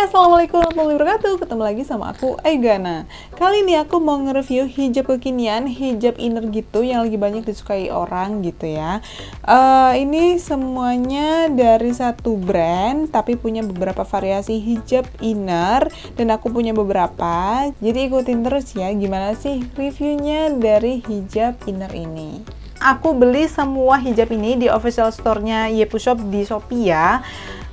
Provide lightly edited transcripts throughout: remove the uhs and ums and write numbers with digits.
Hai, assalamualaikum warahmatullahi wabarakatuh. Ketemu lagi sama aku, Aigana. Kali ini aku mau nge-review hijab kekinian, hijab inner gitu yang lagi banyak disukai orang gitu ya. Ini semuanya dari satu brand, tapi punya beberapa variasi hijab inner dan aku punya beberapa. Jadi ikutin terus ya, gimana sih reviewnya dari hijab inner ini. Aku beli semua hijab ini di official store-nya Yepu Shop di Shopee ya.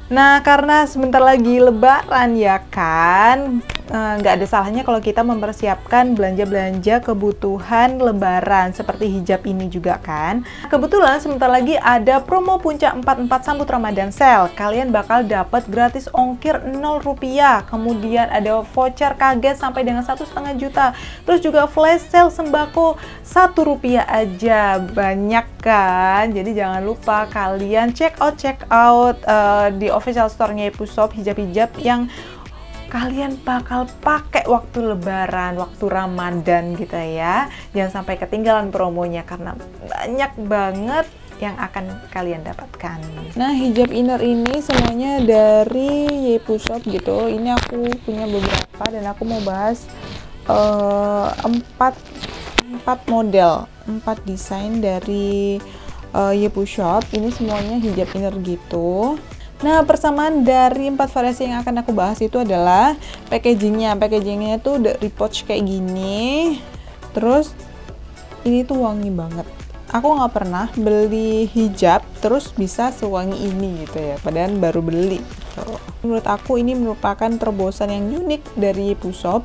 Nah, karena sebentar lagi lebaran ya kan, nggak ada salahnya kalau kita mempersiapkan belanja-belanja kebutuhan lebaran seperti hijab ini juga kan. Kebetulan sebentar lagi ada promo Puncak 44 Sambut Ramadan Sale. Kalian bakal dapat gratis ongkir 0 rupiah. Kemudian ada voucher kaget sampai dengan 1,5 juta. Terus juga flash sale sembako 1 rupiah aja. Banyak kan? Jadi jangan lupa kalian check out di official store-nya Yepu Shop hijab-hijab yang kalian bakal pakai waktu lebaran, waktu Ramadan gitu ya. Jangan sampai ketinggalan promonya karena banyak banget yang akan kalian dapatkan. Nah, hijab inner ini semuanya dari Yepu Shop gitu. Ini aku punya beberapa dan aku mau bahas 4 model, 4 desain dari Yepu Shop. Ini semuanya hijab inner gitu. Nah, persamaan dari 4 variasi yang akan aku bahas itu adalah packagingnya. Packagingnya tuh dari pouch kayak gini. Terus ini tuh wangi banget. Aku nggak pernah beli hijab terus bisa sewangi ini gitu ya. Padahal baru beli. Gitu. Menurut aku ini merupakan terobosan yang unik dari Yepu Shop.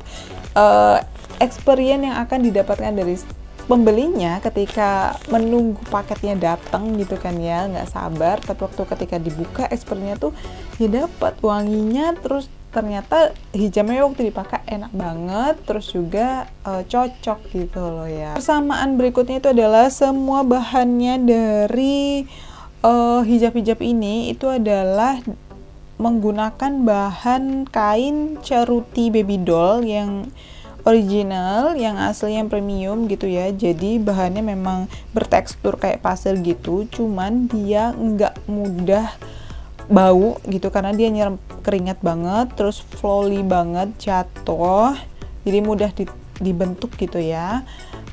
Experience yang akan didapatkan dari pembelinya ketika menunggu paketnya datang gitu kan ya, nggak sabar, tapi waktu ketika dibuka experience-nya tuh ya dapat wanginya, terus ternyata hijabnya waktu dipakai enak banget, terus juga cocok gitu loh ya. Persamaan berikutnya itu adalah semua bahannya dari hijab-hijab ini itu adalah menggunakan bahan kain ceruti baby doll yang original, yang asli, yang premium gitu ya. Jadi bahannya memang bertekstur kayak pasir gitu, cuman dia nggak mudah bau gitu karena dia nyerap keringat banget, terus flowy banget, jatuh, jadi mudah dibentuk gitu ya.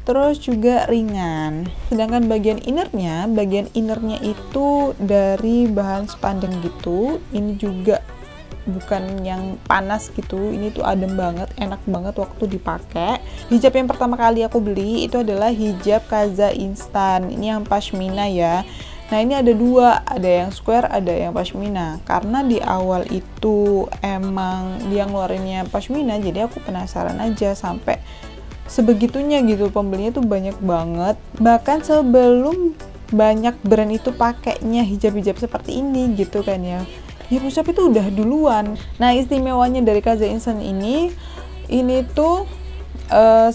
Terus juga ringan. Sedangkan bagian innernya itu dari bahan spandeng gitu. Ini juga bukan yang panas gitu, ini tuh adem banget, enak banget waktu dipakai. Hijab yang pertama kali aku beli itu adalah hijab Kaza instan, ini yang pashmina ya. Nah, ini ada dua, ada yang square, ada yang pashmina. Karena di awal itu emang dia ngeluarinnya pashmina, jadi aku penasaran aja sampai sebegitunya gitu, pembelinya tuh banyak banget. Bahkan sebelum banyak brand itu pakainya hijab-hijab seperti ini gitu kan ya. Yepu Shop itu udah duluan. Nah, istimewanya dari Kaza Instan ini tuh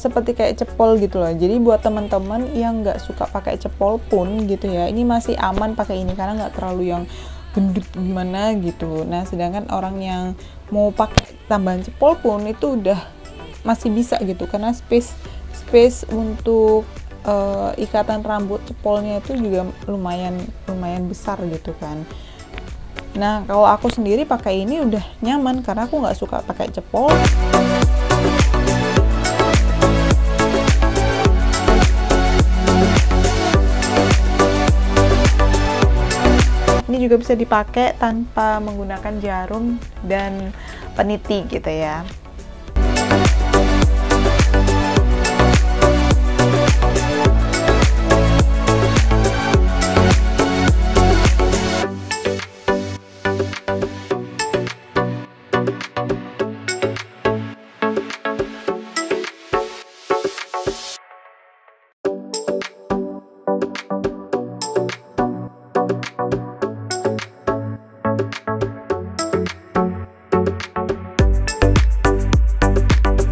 seperti kayak cepol gitu loh. Jadi buat teman-teman yang nggak suka pakai cepol pun gitu ya, ini masih aman pakai ini karena nggak terlalu yang gendut gimana gitu. Nah, sedangkan orang yang mau pakai tambahan cepol pun itu udah masih bisa gitu karena space untuk ikatan rambut cepolnya itu juga lumayan besar gitu kan. Nah, kalau aku sendiri pakai ini udah nyaman karena aku nggak suka pakai cepol. Ini juga bisa dipakai tanpa menggunakan jarum dan peniti gitu ya.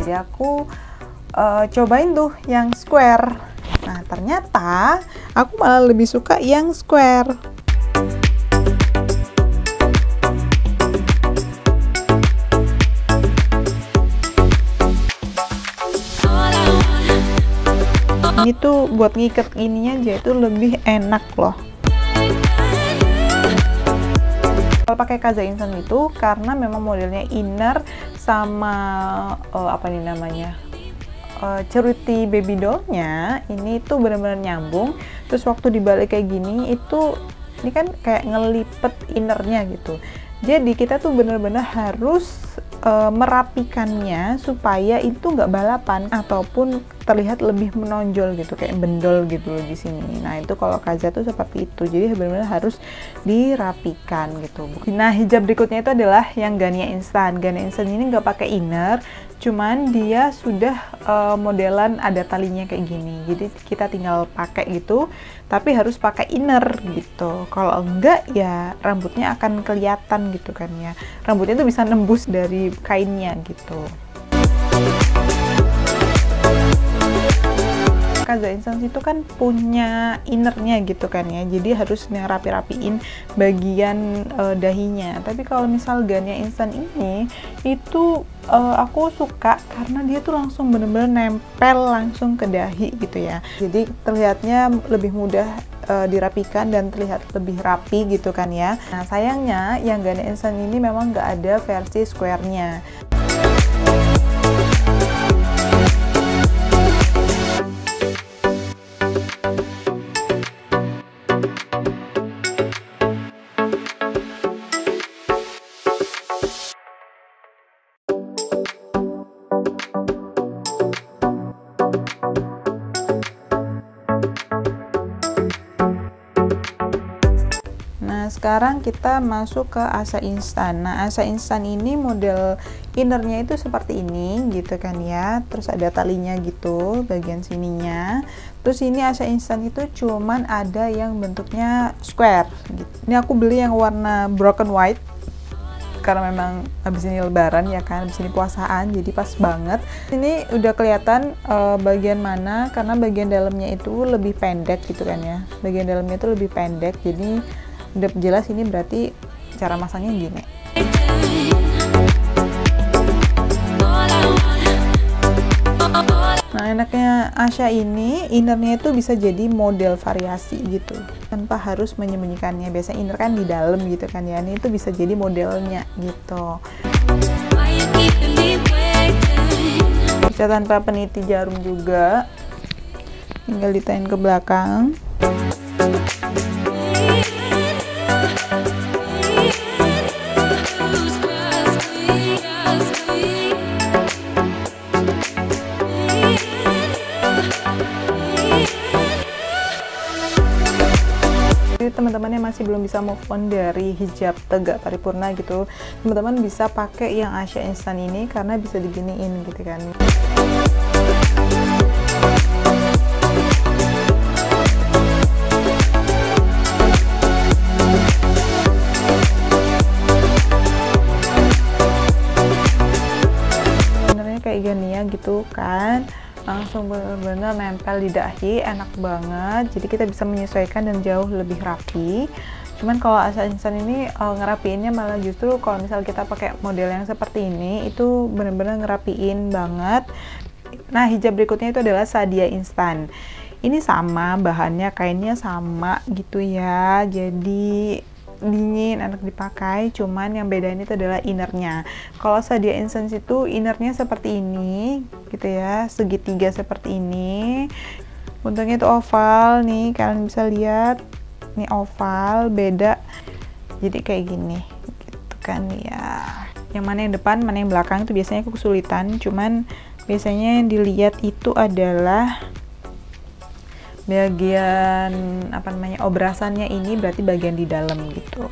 Jadi aku cobain tuh yang square. Nah, ternyata aku malah lebih suka yang square. Ini tuh buat ngikat ininya aja itu lebih enak loh. kalau pakai Kaza Instant itu karena memang modelnya inner sama apa nih namanya, ceruti baby dollnya ini tuh benar-benar nyambung. Terus waktu dibalik kayak gini itu, ini kan kayak ngelipet innernya gitu. Jadi kita tuh benar-benar harus merapikannya supaya itu nggak balapan ataupun terlihat lebih menonjol gitu, kayak bendol gitu loh di sini. Nah itu kalau Kaza tuh seperti itu, jadi benar-benar harus dirapikan gitu. Nah hijab berikutnya itu adalah yang Garnier Instant. Garnier Instant ini nggak pakai inner, cuman dia sudah modelan ada talinya kayak gini, jadi kita tinggal pakai gitu, tapi harus pakai inner gitu. Kalau enggak ya rambutnya akan kelihatan gitu kan ya, rambutnya tuh bisa nembus dari kainnya gitu. Kaza Instant itu kan punya innernya gitu kan ya, jadi harus rapi-rapiin bagian dahinya. Tapi kalau misal Garnier Instant ini itu aku suka karena dia tuh langsung bener-bener nempel langsung ke dahi gitu ya, jadi terlihatnya lebih mudah dirapikan dan terlihat lebih rapi gitu kan ya. Nah sayangnya yang Garnier Instant ini memang nggak ada versi square-nya. Sekarang kita masuk ke Asa Instant. Nah, Asa Instant ini model innernya itu seperti ini gitu kan ya. Terus ada talinya gitu bagian sininya. Terus ini Asa Instant itu cuman ada yang bentuknya square gitu. Ini aku beli yang warna broken white karena memang habis ini lebaran ya kan, habis ini puasaan, jadi pas banget. Ini udah kelihatan bagian mana, karena bagian dalamnya itu lebih pendek gitu kan ya. Bagian dalamnya itu lebih pendek, jadi udah jelas ini berarti cara masangnya gini. Nah enaknya Asha ini innernya itu bisa jadi model variasi gitu, tanpa harus menyembunyikannya. Biasanya inner kan di dalam gitu kan ya, ini itu bisa jadi modelnya gitu. Bisa tanpa peniti jarum juga, tinggal ditain ke belakang. Teman-teman yang masih belum bisa move on dari hijab tegak paripurna gitu, teman-teman bisa pakai yang Asha Instant ini karena bisa diginiin gitu kan. Sebenarnya kayak gini ya gitu kan, langsung bener-bener nempel di dahi, enak banget. Jadi kita bisa menyesuaikan dan jauh lebih rapi. Cuman kalau Asha Instant ini ngerapiinnya malah justru kalau misal kita pakai model yang seperti ini itu bener-bener ngerapiin banget. Nah hijab berikutnya itu adalah Sadia Instant. Ini sama bahannya, kainnya sama gitu ya, jadi dingin, enak dipakai. Cuman yang bedain itu adalah innernya. Kalau Sadia Instant itu innernya seperti ini gitu ya, segitiga seperti ini. Bentuknya itu oval nih, kalian bisa lihat ini oval, beda jadi kayak gini gitu kan ya. Yang mana yang depan mana yang belakang itu biasanya kesulitan, cuman biasanya yang dilihat itu adalah bagian apa namanya, obrasannya ini berarti bagian di dalam gitu.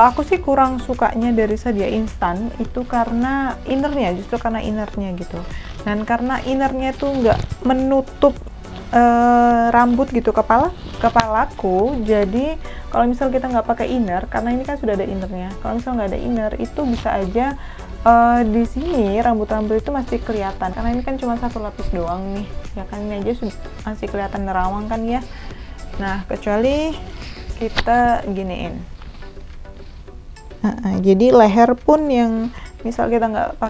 Kalau aku sih kurang sukanya dari Sadia instan itu karena innernya, justru karena innernya gitu. Dan karena innernya itu nggak menutup rambut gitu, kepalaku. Jadi kalau misal kita nggak pakai inner, karena ini kan sudah ada innernya, kalau misal nggak ada inner itu bisa aja di sini rambut-rambut itu masih kelihatan, karena ini kan cuma satu lapis doang nih ya kan, ini aja masih kelihatan nerawang kan ya. Nah kecuali kita giniin. Jadi leher pun yang misal kita nggak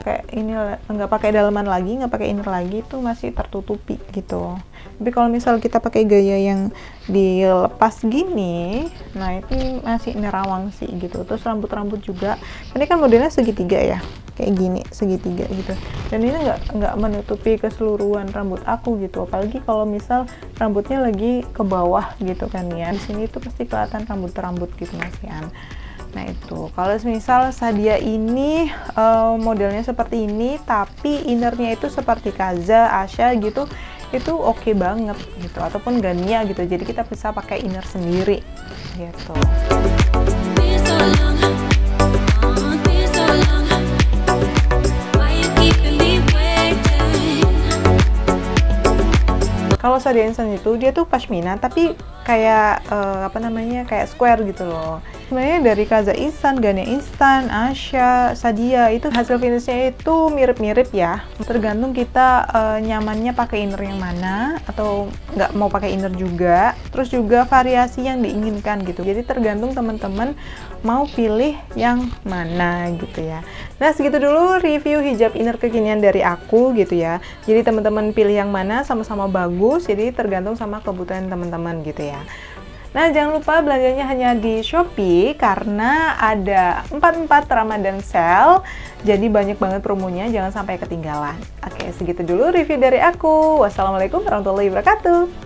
pakai daleman lagi, nggak pakai inner lagi, itu masih tertutupi gitu. Tapi kalau misal kita pakai gaya yang dilepas gini, nah itu masih nerawang sih gitu. Terus rambut-rambut juga, ini kan modelnya segitiga ya, kayak gini segitiga gitu. Dan ini nggak menutupi keseluruhan rambut aku gitu. Apalagi kalau misal rambutnya lagi ke bawah gitu kan ya. Di sini tuh pasti kelihatan rambut-rambut gitu Mas Yan. Nah itu, kalau misal Sadia ini modelnya seperti ini, tapi innernya itu seperti Kaza, Asya gitu, itu oke banget gitu. Ataupun Gania gitu, jadi kita bisa pakai inner sendiri gitu. Kalau Sadia instan itu dia tuh pashmina tapi kayak kayak square gitu loh. Sebenarnya dari Kaza instan, Gania instan, Asya, Sadia itu hasil finishnya itu mirip-mirip ya. Tergantung kita nyamannya pakai inner yang mana atau nggak mau pakai inner juga. Terus juga variasi yang diinginkan gitu. Jadi tergantung teman-teman mau pilih yang mana gitu ya. Nah segitu dulu review hijab inner kekinian dari aku gitu ya. Jadi teman-teman pilih yang mana sama-sama bagus. Jadi tergantung sama kebutuhan teman-teman gitu ya. Nah jangan lupa belanjanya hanya di Shopee karena ada 44 Ramadan sale. Jadi banyak banget promonya, jangan sampai ketinggalan. Oke, segitu dulu review dari aku. Wassalamualaikum warahmatullahi wabarakatuh.